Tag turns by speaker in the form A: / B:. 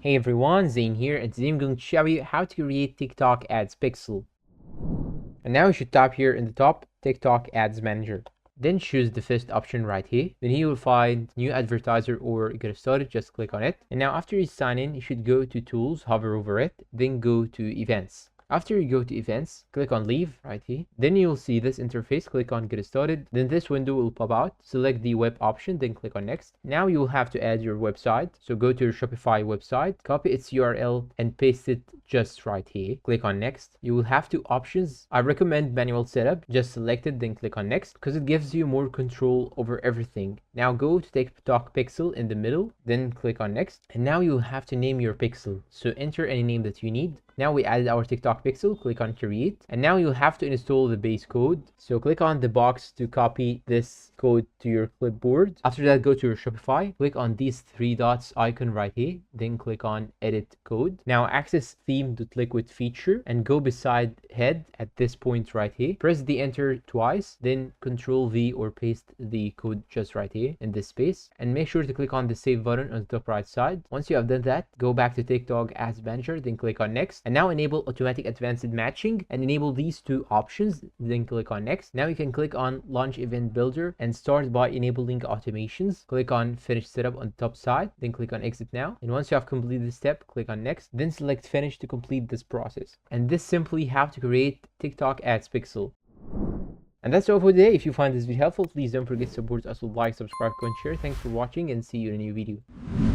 A: Hey everyone, Zane here, and today I'm going to show you how to create TikTok Ads Pixel. And now you should tap here in the top, TikTok Ads Manager. Then choose the first option right here. Then here you will find new advertiser or get started, just click on it. And now after you sign in, you should go to tools, hover over it, then go to events. After you go to events, click on leave right here. Then you'll see this interface, click on get started. Then this window will pop out. Select the web option, then click on next. Now you will have to add your website. So go to your Shopify website, copy its URL and paste it just right here. Click on next. You will have two options. I recommend manual setup. Just select it, then click on next because it gives you more control over everything. Now go to TikTok Pixel in the middle, then click on next. And now you'll have to name your pixel. So enter any name that you need. Now we added our TikTok Pixel, click on create, and now you'll have to install the base code. So click on the box to copy this code to your clipboard. After that, go to your Shopify, click on these three dots icon right here, then click on edit code. Now access theme.liquid feature and go beside head at this point right here. Press the enter twice, then Control V or paste the code just right here in this space, and make sure to click on the save button on the top right side. Once you have done that, go back to TikTok Ads Manager, then click on next. And now enable automatic advanced matching and enable these two options, then click on next. Now you can click on launch event builder and start by enabling automations. Click on finish setup on the top side, then click on exit now. And once you have completed the step, click on next, then select finish to complete this process. And this simply how to create TikTok Ads Pixel. And that's all for today. If you find this video helpful, please don't forget to support us with like, subscribe, comment, share. Thanks for watching and see you in a new video.